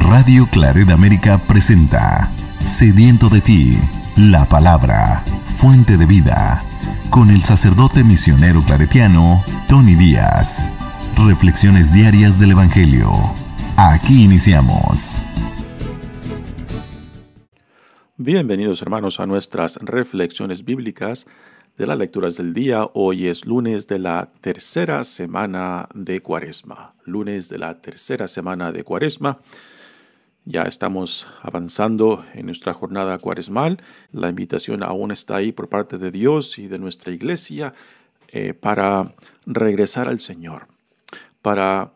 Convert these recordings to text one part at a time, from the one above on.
Radio Claret América presenta Sediento de ti, la palabra, fuente de vida, con el sacerdote misionero claretiano Tony Díaz. Reflexiones diarias del Evangelio. Aquí iniciamos. Bienvenidos, hermanos, a nuestras reflexiones bíblicas de las lecturas del día. Hoy es lunes de la tercera semana de Cuaresma. Ya estamos avanzando en nuestra jornada cuaresmal. La invitación aún está ahí por parte de Dios y de nuestra iglesia para regresar al Señor, para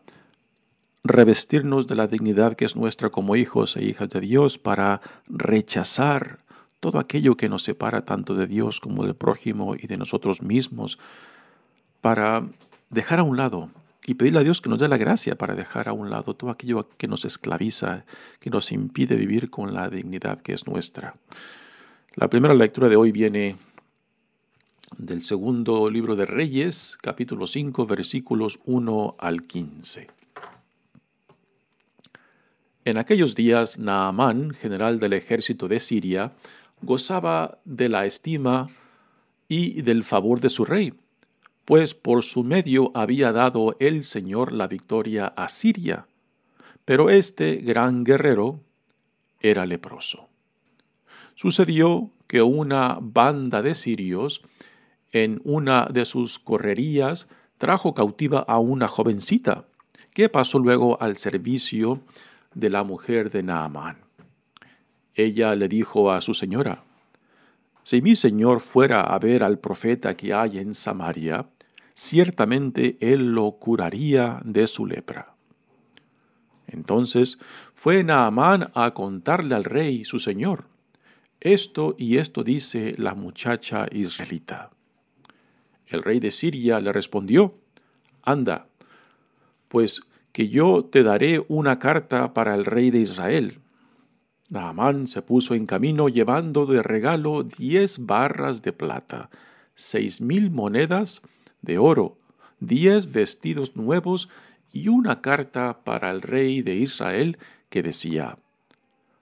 revestirnos de la dignidad que es nuestra como hijos e hijas de Dios, para rechazar todo aquello que nos separa tanto de Dios como del prójimo y de nosotros mismos, para dejar a un lado y pedirle a Dios que nos dé la gracia para dejar a un lado todo aquello que nos esclaviza, que nos impide vivir con la dignidad que es nuestra. La primera lectura de hoy viene del segundo libro de Reyes, capítulo 5, versículos 1 al 15. En aquellos días, Naamán, general del ejército de Siria, gozaba de la estima y del favor de su rey, pues por su medio había dado el Señor la victoria a Siria. Pero este gran guerrero era leproso. Sucedió que una banda de sirios, en una de sus correrías, trajo cautiva a una jovencita, que pasó luego al servicio de la mujer de Naamán. Ella le dijo a su señora: «Si mi señor fuera a ver al profeta que hay en Samaria, ciertamente él lo curaría de su lepra». Entonces fue Naamán a contarle al rey su señor: «Esto y esto dice la muchacha israelita». El rey de Siria le respondió: «Anda, pues que yo te daré una carta para el rey de Israel». Naamán se puso en camino llevando de regalo 10 barras de plata, 6,000 monedas de oro, 10 vestidos nuevos y una carta para el rey de Israel que decía: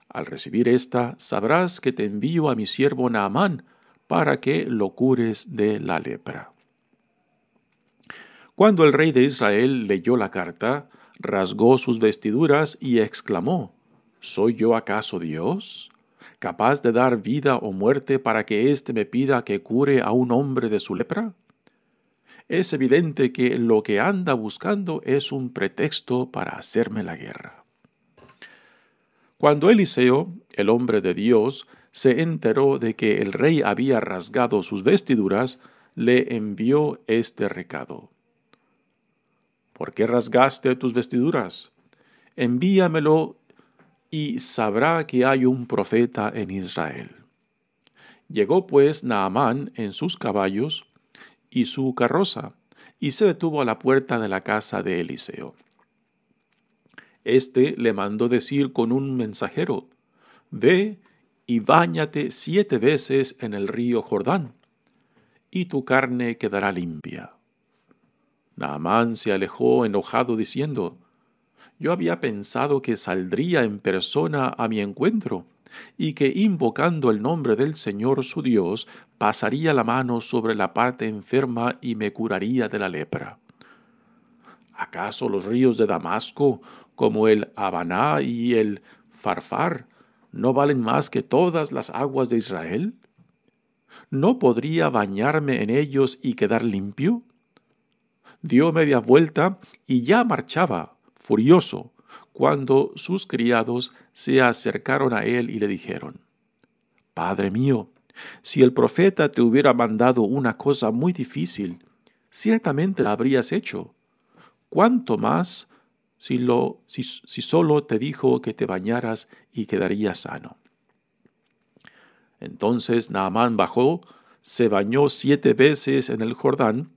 «Al recibir esta, sabrás que te envío a mi siervo Naamán para que lo cures de la lepra». Cuando el rey de Israel leyó la carta, rasgó sus vestiduras y exclamó: «¿Soy yo acaso Dios, capaz de dar vida o muerte para que éste me pida que cure a un hombre de su lepra? Es evidente que lo que anda buscando es un pretexto para hacerme la guerra». Cuando Eliseo, el hombre de Dios, se enteró de que el rey había rasgado sus vestiduras, le envió este recado: «¿Por qué rasgaste tus vestiduras? Envíamelo y sabrá que hay un profeta en Israel». Llegó pues Naamán en sus caballos y su carroza, y se detuvo a la puerta de la casa de Eliseo. Este le mandó decir con un mensajero: «Ve y báñate 7 veces en el río Jordán, y tu carne quedará limpia». Naamán se alejó enojado diciendo: «Yo había pensado que saldría en persona a mi encuentro y que invocando el nombre del Señor su Dios pasaría la mano sobre la parte enferma y me curaría de la lepra. ¿Acaso los ríos de Damasco, como el Habaná y el Farfar, no valen más que todas las aguas de Israel? ¿No podría bañarme en ellos y quedar limpio?». Dio media vuelta y ya marchaba, furioso, cuando sus criados se acercaron a él y le dijeron: «Padre mío, si el profeta te hubiera mandado una cosa muy difícil, ciertamente la habrías hecho. ¿Cuánto más si solo te dijo que te bañaras y quedarías sano?». Entonces Naamán bajó, se bañó 7 veces en el Jordán,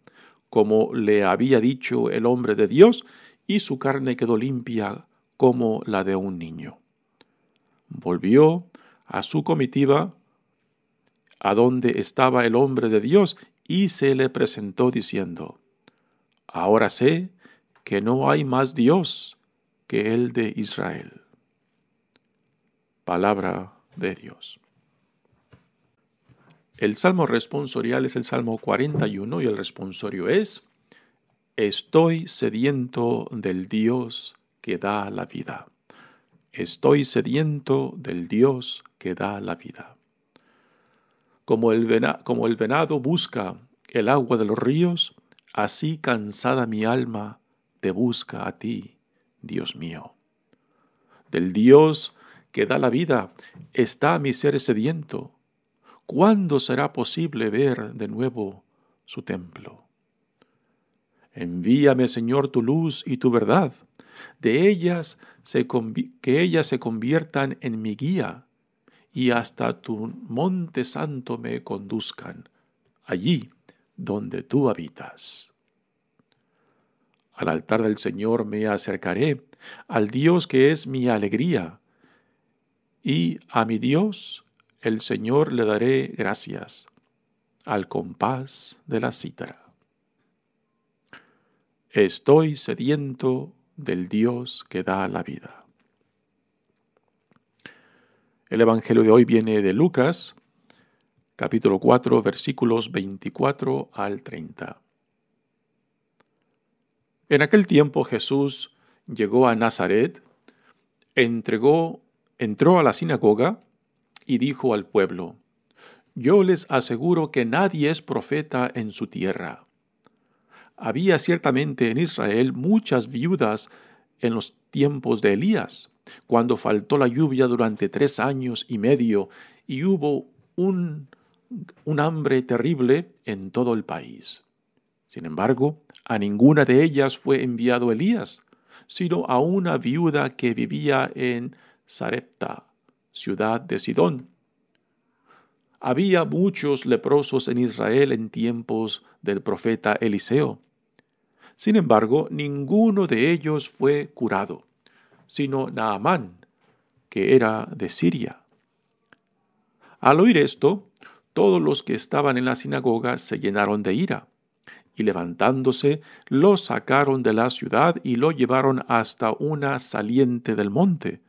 como le había dicho el hombre de Dios, y su carne quedó limpia como la de un niño. Volvió a su comitiva a donde estaba el hombre de Dios y se le presentó diciendo: «Ahora sé que no hay más Dios que el de Israel». Palabra de Dios. El salmo responsorial es el Salmo 41 y el responsorio es: Estoy sediento del Dios que da la vida. Estoy sediento del Dios que da la vida. Como el venado busca el agua de los ríos, así cansada mi alma te busca a ti, Dios mío. Del Dios que da la vida está mi ser sediento. ¿Cuándo será posible ver de nuevo su templo? Envíame, Señor, tu luz y tu verdad. Que ellas se conviertan en mi guía y hasta tu monte santo me conduzcan, allí donde tú habitas. Al altar del Señor me acercaré, al Dios que es mi alegría, y a mi Dios, el Señor, le daré gracias, al compás de la cítara. Estoy sediento del Dios que da la vida. El Evangelio de hoy viene de Lucas, capítulo 4, versículos 24 al 30. En aquel tiempo Jesús llegó a Nazaret, entró a la sinagoga y dijo al pueblo: Yo les aseguro que nadie es profeta en su tierra. Había ciertamente en Israel muchas viudas en los tiempos de Elías, cuando faltó la lluvia durante 3 años y medio y hubo un hambre terrible en todo el país. Sin embargo, a ninguna de ellas fue enviado Elías, sino a una viuda que vivía en Sarepta, ciudad de Sidón. Había muchos leprosos en Israel en tiempos del profeta Eliseo. Sin embargo, ninguno de ellos fue curado, sino Naamán, que era de Siria. Al oír esto, todos los que estaban en la sinagoga se llenaron de ira, y levantándose, lo sacaron de la ciudad y lo llevaron hasta una saliente del monte,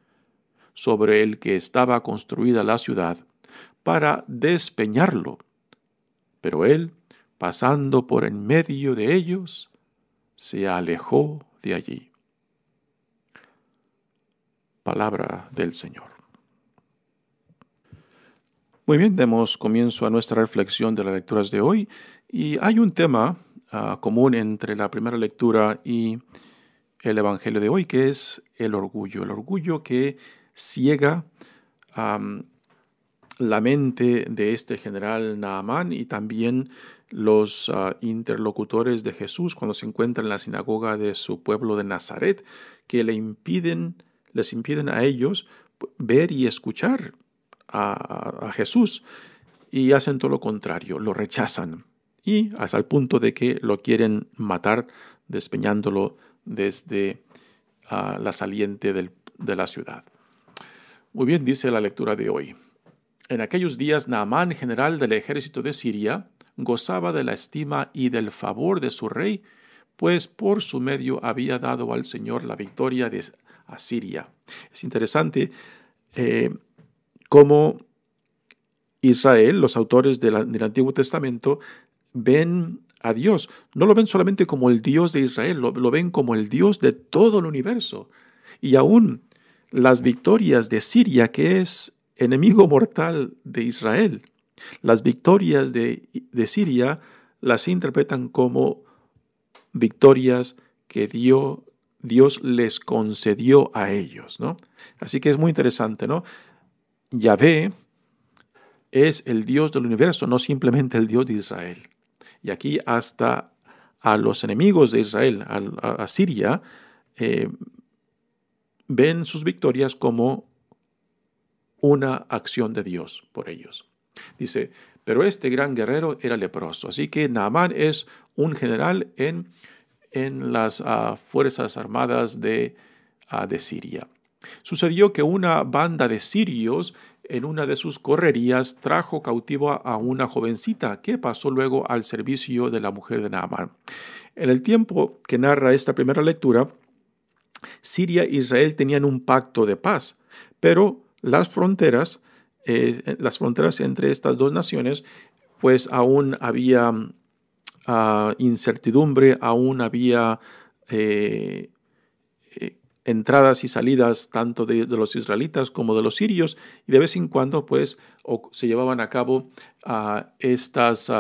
sobre el que estaba construida la ciudad, para despeñarlo. Pero él, pasando por en medio de ellos, se alejó de allí. Palabra del Señor. Muy bien, demos comienzo a nuestra reflexión de las lecturas de hoy. Y hay un tema común entre la primera lectura y el Evangelio de hoy, que es el orgullo que ciega la mente de este general Naamán y también los interlocutores de Jesús cuando se encuentran en la sinagoga de su pueblo de Nazaret, que les impiden a ellos ver y escuchar a Jesús, y hacen todo lo contrario, lo rechazan, y hasta el punto de que lo quieren matar despeñándolo desde la saliente de la ciudad. Muy bien, dice la lectura de hoy. En aquellos días Naamán, general del ejército de Siria, gozaba de la estima y del favor de su rey, pues por su medio había dado al Señor la victoria de Asiria. Es interesante cómo Israel, los autores del Antiguo Testamento, ven a Dios. No lo ven solamente como el Dios de Israel, lo ven como el Dios de todo el universo. Y aún las victorias de Siria, que es enemigo mortal de Israel, las victorias de Siria las interpretan como victorias que Dios les concedió a ellos, ¿no? Así que es muy interesante, ¿no? Yahvé es el Dios del universo, no simplemente el Dios de Israel. Y aquí hasta a los enemigos de Israel, a Siria, ven sus victorias como una acción de Dios por ellos. Dice, pero este gran guerrero era leproso. Así que Naamán es un general en las fuerzas armadas de Siria. Sucedió que una banda de sirios en una de sus correrías trajo cautivo a una jovencita que pasó luego al servicio de la mujer de Naamán. En el tiempo que narra esta primera lectura, Siria e Israel tenían un pacto de paz, pero las fronteras entre estas dos naciones, pues aún había incertidumbre, aún había entradas y salidas tanto de los israelitas como de los sirios, y de vez en cuando pues se llevaban a cabo estas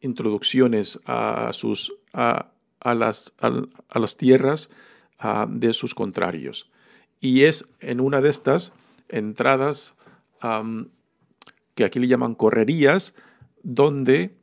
introducciones a las tierras de sus contrarios. Y es en una de estas entradas que aquí le llaman correrías, donde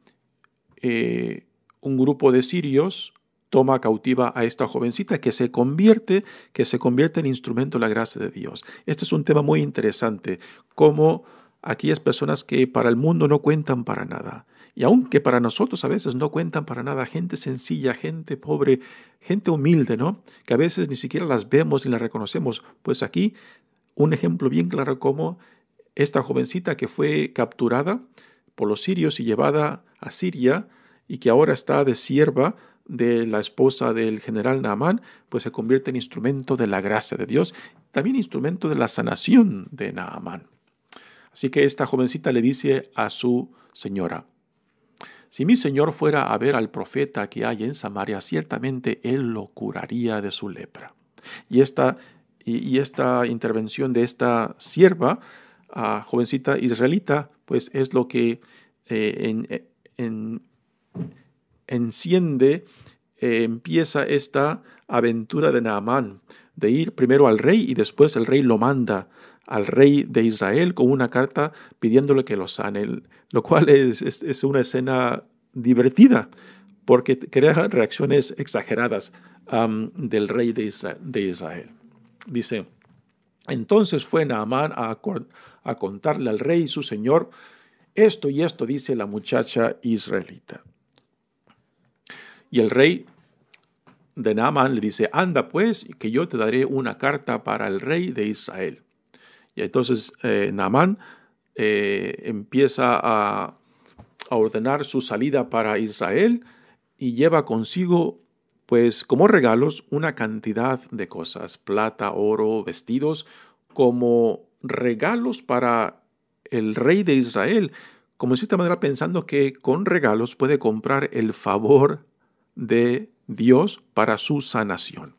un grupo de sirios toma cautiva a esta jovencita que se convierte en instrumento de la gracia de Dios. Este es un tema muy interesante, como aquellas personas que para el mundo no cuentan para nada, y aunque para nosotros a veces no cuentan para nada, gente sencilla, gente pobre, gente humilde, ¿no? Que a veces ni siquiera las vemos ni las reconocemos. Pues aquí un ejemplo bien claro como esta jovencita que fue capturada por los sirios y llevada a Siria y que ahora está de sierva de la esposa del general Naamán, pues se convierte en instrumento de la gracia de Dios, también instrumento de la sanación de Naamán. Así que esta jovencita le dice a su señora: si mi señor fuera a ver al profeta que hay en Samaria, ciertamente él lo curaría de su lepra. Y esta intervención de esta sierva, jovencita israelita, pues es lo que enciende, empieza esta aventura de Naamán, de ir primero al rey y después el rey lo manda al rey de Israel con una carta pidiéndole que lo sane, lo cual es una escena divertida porque crea reacciones exageradas del rey de Israel. Dice: entonces fue Naamán a contarle al rey su señor, esto y esto dice la muchacha israelita. Y el rey de Naamán le dice: anda pues, que yo te daré una carta para el rey de Israel. Y entonces Naamán empieza a ordenar su salida para Israel y lleva consigo, pues como regalos, una cantidad de cosas: plata, oro, vestidos, como regalos para el rey de Israel, como de cierta manera pensando que con regalos puede comprar el favor de Dios para su sanación.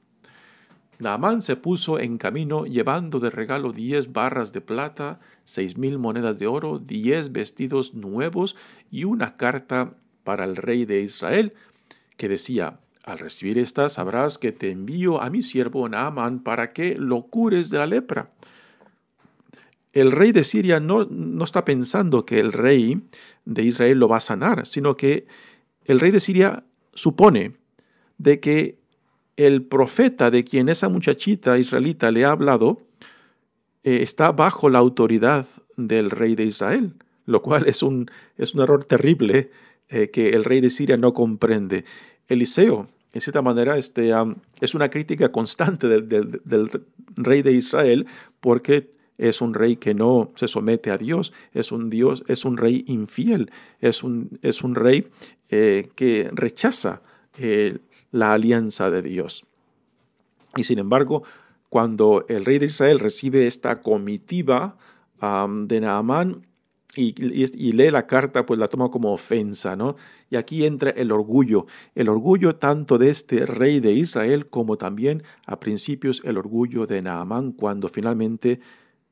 Naamán se puso en camino llevando de regalo 10 barras de plata, 6,000 monedas de oro, 10 vestidos nuevos y una carta para el rey de Israel que decía: al recibir esta sabrás que te envío a mi siervo Naamán para que lo cures de la lepra. El rey de Siria no está pensando que el rey de Israel lo va a sanar, sino que el rey de Siria supone de que el profeta de quien esa muchachita israelita le ha hablado está bajo la autoridad del rey de Israel, lo cual es un error terrible que el rey de Siria no comprende. Eliseo, en cierta manera, es una crítica constante del rey de Israel, porque es un rey que no se somete a Dios, es un rey infiel, es un rey que rechaza la alianza de Dios. Y sin embargo, cuando el rey de Israel recibe esta comitiva de Naamán y lee la carta, pues la toma como ofensa, ¿no? Y aquí entra el orgullo tanto de este rey de Israel como también a principios el orgullo de Naamán cuando finalmente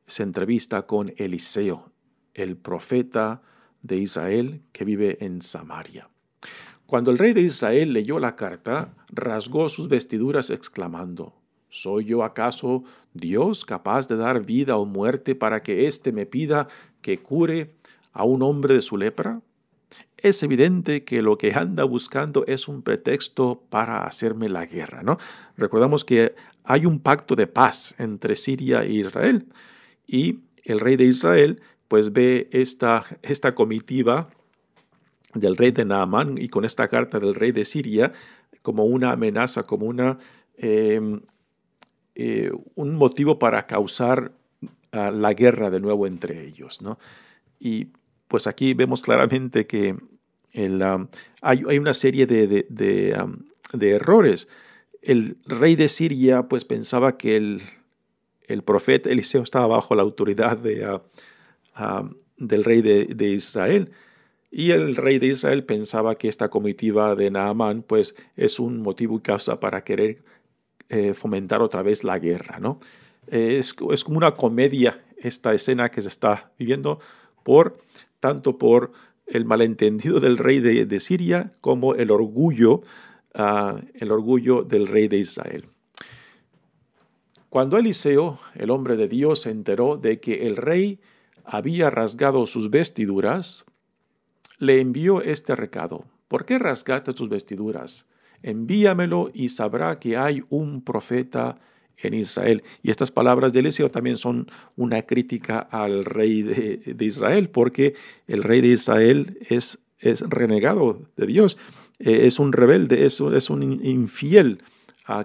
se entrevista con Eliseo, el profeta de Israel que vive en Samaria. Cuando el rey de Israel leyó la carta, rasgó sus vestiduras exclamando: ¿soy yo acaso Dios capaz de dar vida o muerte para que éste me pida que cure a un hombre de su lepra? Es evidente que lo que anda buscando es un pretexto para hacerme la guerra, ¿no? Recordamos que hay un pacto de paz entre Siria e Israel y el rey de Israel pues ve esta comitiva del rey de Naamán y con esta carta del rey de Siria como una amenaza, como un motivo para causar la guerra de nuevo entre ellos, ¿no? Y pues aquí vemos claramente que hay una serie de errores. El rey de Siria pues pensaba que el profeta Eliseo estaba bajo la autoridad del rey de Israel. Y el rey de Israel pensaba que esta comitiva de Naamán pues es un motivo y causa para querer fomentar otra vez la guerra, ¿no? Es como una comedia esta escena que se está viviendo tanto por el malentendido del rey de Siria como el orgullo del rey de Israel. Cuando Eliseo, el hombre de Dios, se enteró de que el rey había rasgado sus vestiduras, le envió este recado: ¿por qué rasgaste tus vestiduras? Envíamelo y sabrá que hay un profeta en Israel. Y estas palabras de Eliseo también son una crítica al rey de Israel, porque el rey de Israel es renegado de Dios, es un rebelde, es un infiel,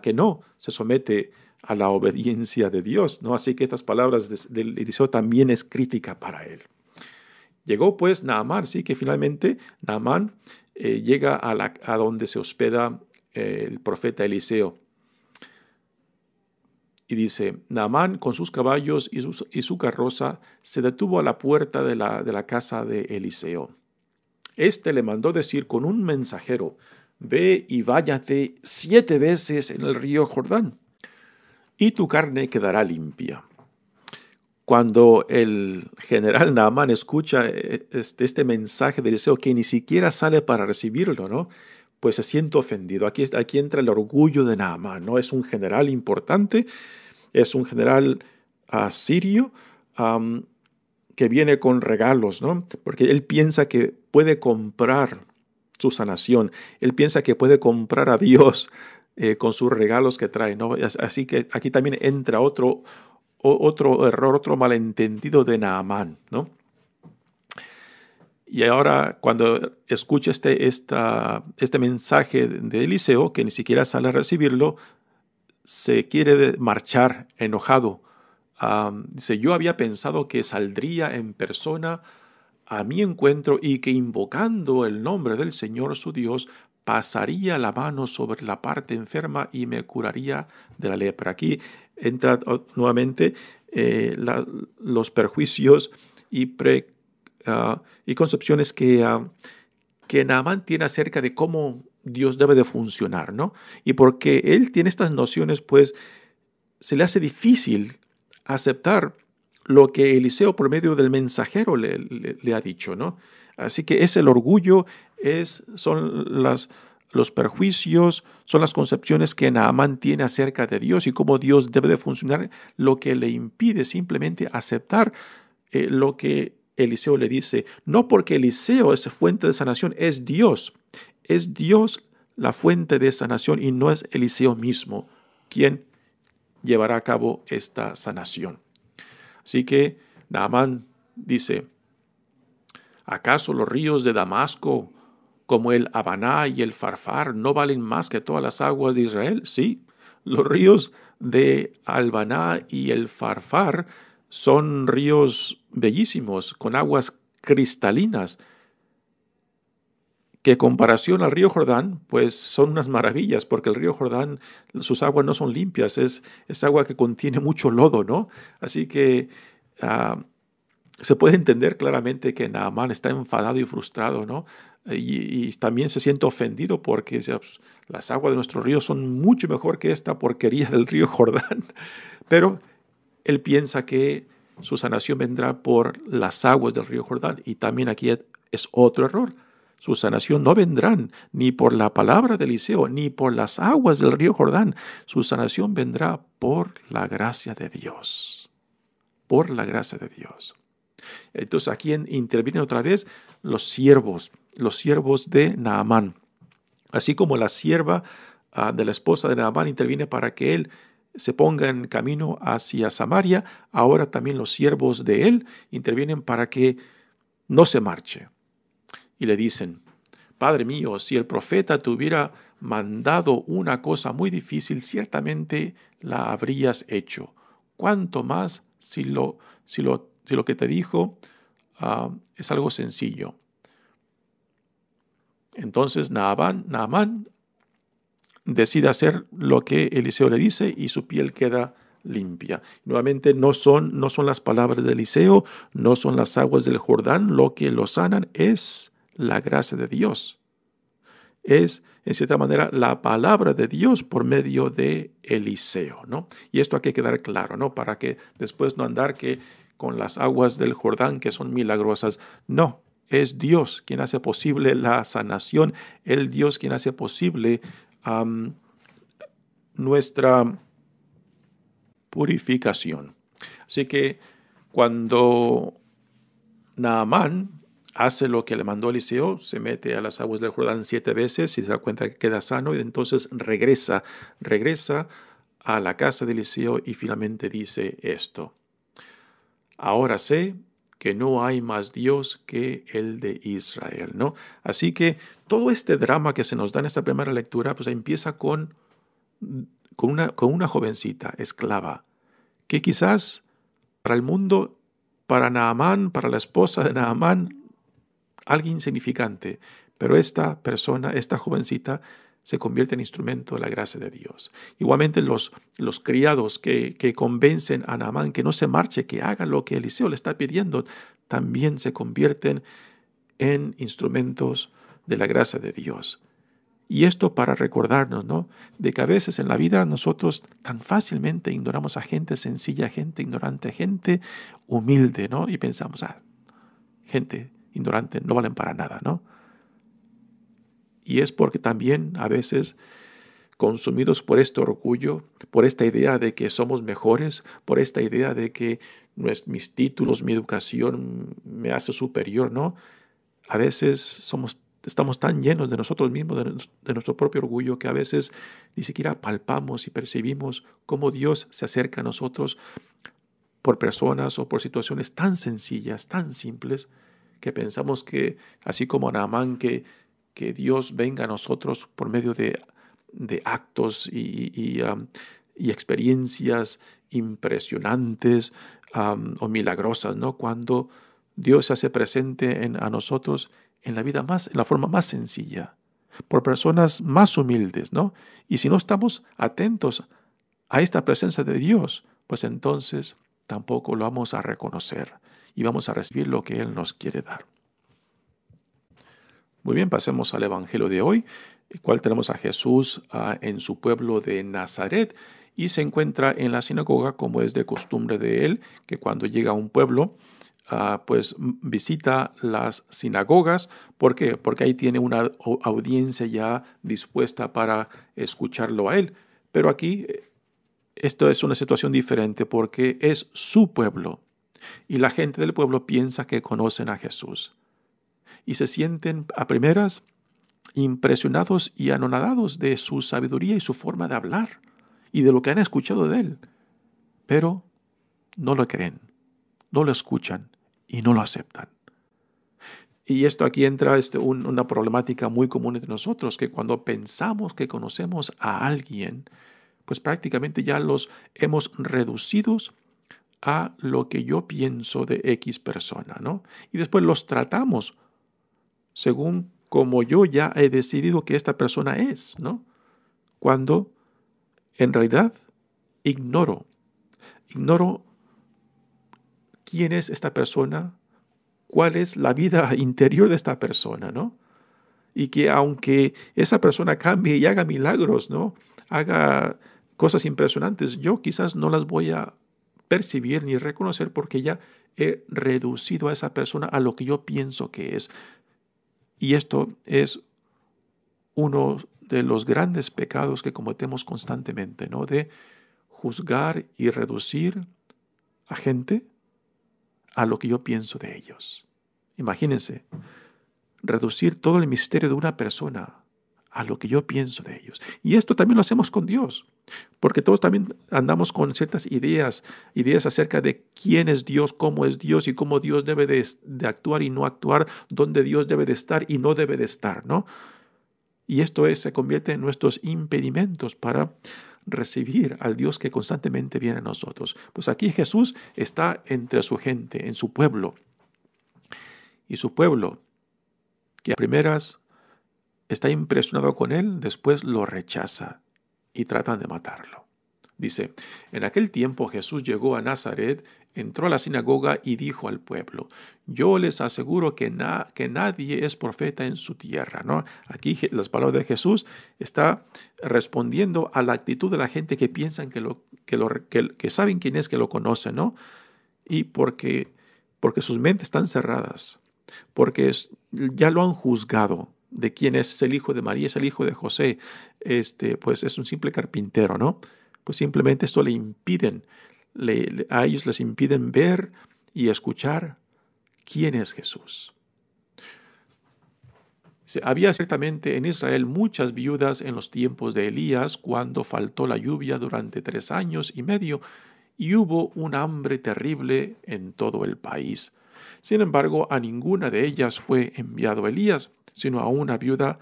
que no se somete a la obediencia de Dios, ¿no? Así que estas palabras de Eliseo también es crítica para él. Llegó pues Naamán, sí, que finalmente Naamán llega a donde se hospeda el profeta Eliseo. Y dice: Naamán con sus caballos y su carroza se detuvo a la puerta de la casa de Eliseo. Este le mandó decir con un mensajero: ve y báñate 7 veces en el río Jordán, y tu carne quedará limpia. Cuando el general Naamán escucha este mensaje de Eliseo, que ni siquiera sale para recibirlo, ¿no? Pues se siente ofendido. Aquí entra el orgullo de Naamán, ¿no? Es un general importante, es un general sirio que viene con regalos, ¿no? Porque él piensa que puede comprar su sanación, él piensa que puede comprar a Dios con sus regalos que trae, ¿no? Así que aquí también entra otro error, otro malentendido de Naamán, ¿no? Y ahora, cuando escucha este mensaje de Eliseo, que ni siquiera sale a recibirlo, se quiere marchar enojado. Dice: yo había pensado que saldría en persona a mi encuentro y que, invocando el nombre del Señor su Dios, pasaría la mano sobre la parte enferma y me curaría de la lepra. Aquí entra nuevamente los perjuicios y concepciones que Naamán tiene acerca de cómo Dios debe de funcionar, ¿no? Y porque él tiene estas nociones, pues se le hace difícil aceptar lo que Eliseo por medio del mensajero le ha dicho, ¿no? Así que es el orgullo, son los perjuicios, son las concepciones que Naamán tiene acerca de Dios y cómo Dios debe de funcionar, lo que le impide simplemente aceptar lo que Eliseo le dice. No porque Eliseo es fuente de sanación, es Dios la fuente de sanación y no es Eliseo mismo quien llevará a cabo esta sanación. Así que Naamán dice: ¿acaso los ríos de Damasco, como el Habaná y el Farfar, no valen más que todas las aguas de Israel? Sí, los ríos de Habaná y el Farfar son ríos bellísimos, con aguas cristalinas, que en comparación al río Jordán, pues son unas maravillas, porque el río Jordán, sus aguas no son limpias, es agua que contiene mucho lodo, ¿no? Así que se puede entender claramente que Naamán está enfadado y frustrado, ¿no? Y también se siente ofendido porque pues, las aguas de nuestro río son mucho mejor que esta porquería del río Jordán. Pero él piensa que su sanación vendrá por las aguas del río Jordán. Y también aquí es otro error. Su sanación no vendrá ni por la palabra de Eliseo, ni por las aguas del río Jordán. Su sanación vendrá por la gracia de Dios. Por la gracia de Dios. Entonces aquí intervienen otra vez los siervos de Naamán. Así como la sierva de la esposa de Naamán interviene para que él se ponga en camino hacia Samaria, ahora también los siervos de él intervienen para que no se marche. Y le dicen: Padre mío, si el profeta te hubiera mandado una cosa muy difícil, ciertamente la habrías hecho. ¿Cuánto más si lo que te dijo es algo sencillo? Entonces Naamán decide hacer lo que Eliseo le dice y su piel queda limpia. Nuevamente, no son las palabras de Eliseo, no son las aguas del Jordán, lo que lo sanan es la gracia de Dios. Es, en cierta manera, la palabra de Dios por medio de Eliseo, ¿no? Y esto hay que quedar claro, ¿no? Para que después no andar que con las aguas del Jordán que son milagrosas. No, es Dios quien hace posible la sanación, el Dios quien hace posible nuestra purificación. Así que cuando Naamán hace lo que le mandó Eliseo, se mete a las aguas del Jordán 7 veces y se da cuenta que queda sano y entonces regresa a la casa de Eliseo y finalmente dice esto: ahora sé que no hay más Dios que el de Israel, ¿no? Así que todo este drama que se nos da en esta primera lectura, pues empieza con una jovencita esclava, que quizás para el mundo, para Naamán, para la esposa de Naamán, alguien insignificante, pero esta persona, esta jovencita, se convierte en instrumento de la gracia de Dios. Igualmente los criados que convencen a Naamán que no se marche, que haga lo que Eliseo le está pidiendo, también se convierten en instrumentos de la gracia de Dios. Y esto para recordarnos, ¿no?, de que a veces en la vida nosotros tan fácilmente ignoramos a gente sencilla, gente ignorante, gente humilde, ¿no? Y pensamos, gente ignorante no valen para nada, ¿no? Y es porque también a veces, consumidos por este orgullo, por esta idea de que somos mejores, por esta idea de que mis títulos, mi educación me hace superior, ¿no? A veces estamos tan llenos de nosotros mismos, de nuestro propio orgullo, que a veces ni siquiera palpamos y percibimos cómo Dios se acerca a nosotros por personas o por situaciones tan sencillas, tan simples, que pensamos que, así como Naamán, que Dios venga a nosotros por medio de actos y experiencias impresionantes o milagrosas, ¿no? Cuando Dios se hace presente a nosotros en la forma más sencilla, por personas más humildes, ¿no? Y si no estamos atentos a esta presencia de Dios, pues entonces tampoco lo vamos a reconocer y vamos a recibir lo que Él nos quiere dar. Muy bien, pasemos al Evangelio de hoy, el cual tenemos a Jesús en su pueblo de Nazaret y se encuentra en la sinagoga, como es de costumbre de Él, que cuando llega a un pueblo, pues visita las sinagogas. ¿Por qué? Porque ahí tiene una audiencia ya dispuesta para escucharlo a Él. Pero aquí esto es una situación diferente porque es su pueblo y la gente del pueblo piensa que conocen a Jesús y se sienten a primeras impresionados y anonadados de su sabiduría y su forma de hablar y de lo que han escuchado de Él, pero no lo creen, no lo escuchan y no lo aceptan. Y esto aquí entra una problemática muy común entre nosotros, que cuando pensamos que conocemos a alguien, pues prácticamente ya los hemos reducidos a lo que yo pienso de X persona, ¿no? Y después los tratamos según como yo ya he decidido que esta persona es, ¿no? Cuando en realidad ignoro quién es esta persona, cuál es la vida interior de esta persona, ¿no? Y que aunque esa persona cambie y haga milagros, ¿no?, haga cosas impresionantes, yo quizás no las voy a percibir ni reconocer porque ya he reducido a esa persona a lo que yo pienso que es. Y esto es uno de los grandes pecados que cometemos constantemente, ¿no?, de juzgar y reducir a gente a lo que yo pienso de ellos. Imagínense, reducir todo el misterio de una persona a lo que yo pienso de ellos. Y esto también lo hacemos con Dios, porque todos también andamos con ciertas ideas acerca de quién es Dios, cómo es Dios y cómo Dios debe de actuar y no actuar, dónde Dios debe de estar y no debe de estar, ¿no? Y esto se convierte en nuestros impedimentos para recibir al Dios que constantemente viene a nosotros. Pues aquí Jesús está entre su gente, en su pueblo. Y su pueblo, que a primeras está impresionado con él, después lo rechaza y tratan de matarlo. Dice, en aquel tiempo Jesús llegó a Nazaret, entró a la sinagoga y dijo al pueblo, yo les aseguro que nadie es profeta en su tierra, ¿no? Aquí las palabras de Jesús está respondiendo a la actitud de la gente que piensan que saben quién es, que lo conocen, ¿no? Y porque sus mentes están cerradas, porque ya lo han juzgado de quién es el hijo de María, es el hijo de José, pues es un simple carpintero, ¿no? Pues simplemente esto le impiden, a ellos les impiden ver y escuchar quién es Jesús. Había ciertamente en Israel muchas viudas en los tiempos de Elías, cuando faltó la lluvia durante 3 años y medio, y hubo un hambre terrible en todo el país. Sin embargo, a ninguna de ellas fue enviado Elías, sino a una viuda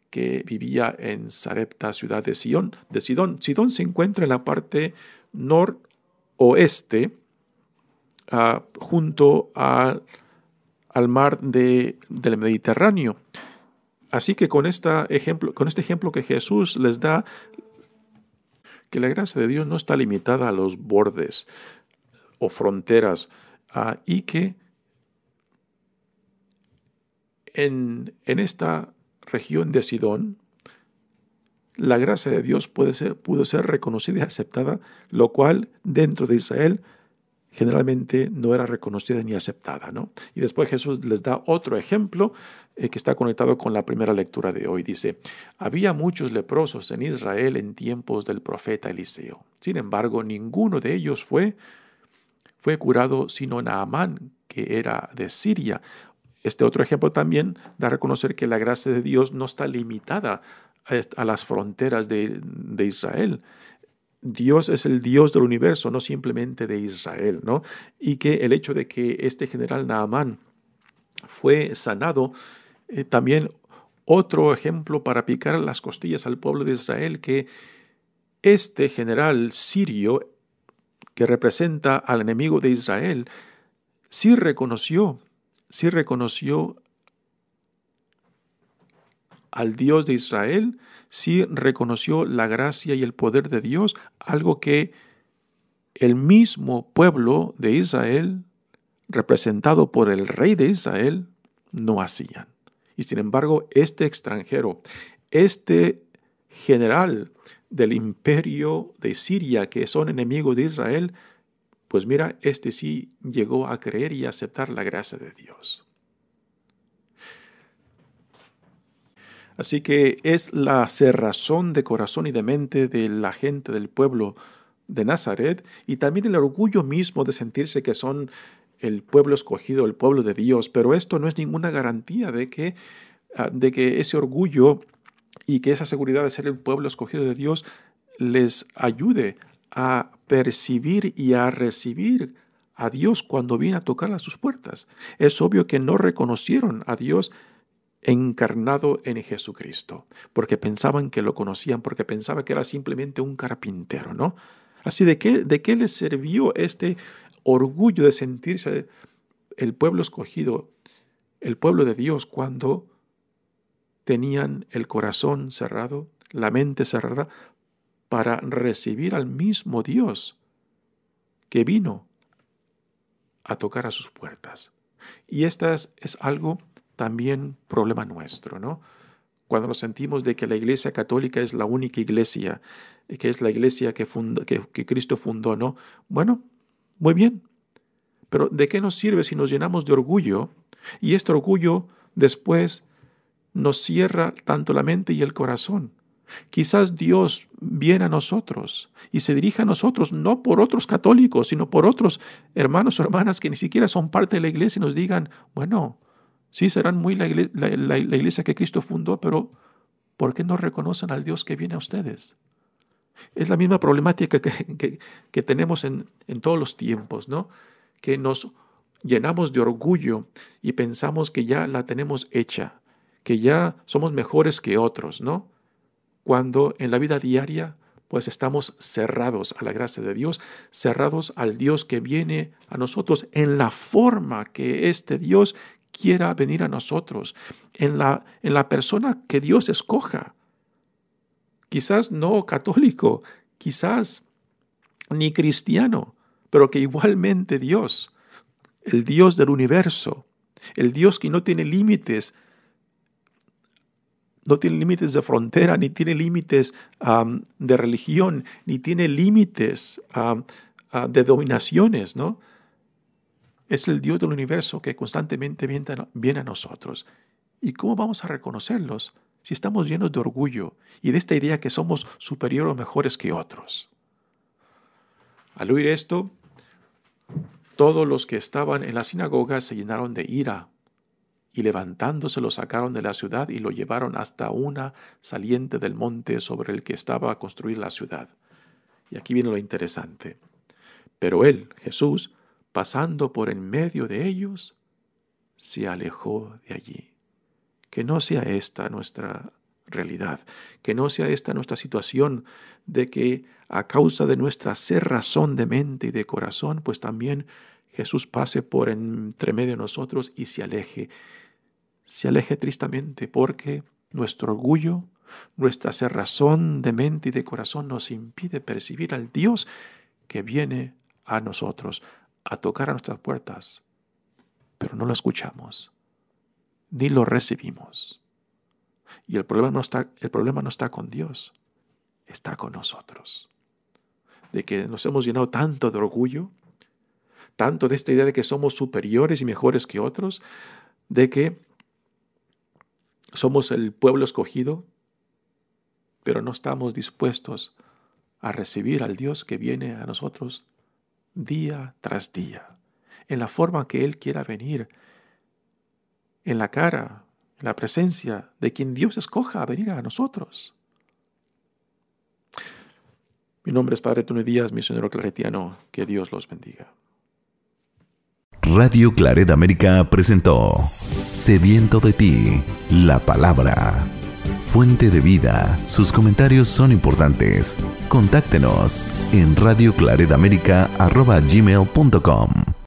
que vivía en Sarepta, ciudad de Sidón. Sidón se encuentra en la parte noroeste, junto al mar del Mediterráneo. Así que con este ejemplo que Jesús les da, que la gracia de Dios no está limitada a los bordes o fronteras, y que en esta región de Sidón, la gracia de Dios pudo ser reconocida y aceptada, lo cual dentro de Israel generalmente no era reconocida ni aceptada, ¿no? Y después Jesús les da otro ejemplo que está conectado con la primera lectura de hoy. Dice, había muchos leprosos en Israel en tiempos del profeta Eliseo. Sin embargo, ninguno de ellos fue curado, sino Naamán, que era de Siria. Este otro ejemplo también da a reconocer que la gracia de Dios no está limitada a las fronteras de Israel. Dios es el Dios del universo, no simplemente de Israel, ¿no? Y que el hecho de que este general Naamán fue sanado, también otro ejemplo para picar las costillas al pueblo de Israel, que este general sirio, que representa al enemigo de Israel, sí reconoció al Dios de Israel, sí reconoció la gracia y el poder de Dios, algo que el mismo pueblo de Israel, representado por el rey de Israel, no hacían. Y sin embargo, este extranjero, este general del imperio de Siria, que son enemigos de Israel, pues mira, este sí llegó a creer y a aceptar la gracia de Dios. Así que es la cerrazón de corazón y de mente de la gente del pueblo de Nazaret, y también el orgullo mismo de sentirse que son el pueblo escogido, el pueblo de Dios. Pero esto no es ninguna garantía de que ese orgullo y que esa seguridad de ser el pueblo escogido de Dios les ayude a percibir y a recibir a Dios cuando viene a tocar a sus puertas. Es obvio que no reconocieron a Dios encarnado en Jesucristo, porque pensaban que lo conocían, porque pensaban que era simplemente un carpintero, ¿no? Así, ¿de qué les sirvió este orgullo de sentirse el pueblo escogido, el pueblo de Dios, cuando tenían el corazón cerrado, la mente cerrada, para recibir al mismo Dios que vino a tocar a sus puertas? Y esta es algo también problema nuestro, ¿no? Cuando nos sentimos de que la Iglesia Católica es la única iglesia, que es la iglesia que Cristo fundó, ¿no? Bueno, muy bien, pero ¿de qué nos sirve si nos llenamos de orgullo y este orgullo después nos cierra tanto la mente y el corazón? Quizás Dios viene a nosotros y se dirige a nosotros no por otros católicos, sino por otros hermanos o hermanas que ni siquiera son parte de la iglesia y nos digan, bueno, sí, serán muy la iglesia que Cristo fundó, pero ¿por qué no reconocen al Dios que viene a ustedes? Es la misma problemática que tenemos en todos los tiempos, ¿no? Que nos llenamos de orgullo y pensamos que ya la tenemos hecha, que ya somos mejores que otros, ¿no? Cuando en la vida diaria, pues estamos cerrados a la gracia de Dios, cerrados al Dios que viene a nosotros en la forma que este Dios quiera venir a nosotros, en la persona que Dios escoja. Quizás no católico, quizás ni cristiano, pero que igualmente Dios, el Dios del universo, el Dios que no tiene límites de frontera, ni tiene límites de religión, ni tiene límites de dominaciones, ¿no? Es el Dios del universo que constantemente viene a nosotros. ¿Y cómo vamos a reconocerlos si estamos llenos de orgullo y de esta idea que somos superiores o mejores que otros? Al oír esto, todos los que estaban en la sinagoga se llenaron de ira y levantándose lo sacaron de la ciudad y lo llevaron hasta una saliente del monte sobre el que estaba a construir la ciudad. Y aquí viene lo interesante. Pero él, Jesús, pasando por en medio de ellos, se alejó de allí. Que no sea esta nuestra realidad, que no sea esta nuestra situación de que a causa de nuestra cerrazón de mente y de corazón, pues también Jesús pase por entre medio de nosotros y se aleje tristemente, porque nuestro orgullo, nuestra cerrazón de mente y de corazón nos impide percibir al Dios que viene a nosotros, a tocar a nuestras puertas, pero no lo escuchamos, ni lo recibimos. Y el problema no está con Dios, está con nosotros. De que nos hemos llenado tanto de orgullo, tanto de esta idea de que somos superiores y mejores que otros, de que somos el pueblo escogido, pero no estamos dispuestos a recibir al Dios que viene a nosotros día tras día, en la forma que Él quiera venir, en la cara, en la presencia de quien Dios escoja a venir a nosotros. Mi nombre es Padre Tony Díaz, misionero claretiano. Que Dios los bendiga. Radio Claret América presentó Sediento de ti, la palabra. Fuente de vida. Sus comentarios son importantes. Contáctenos en radioclaretamerica@gmail.com.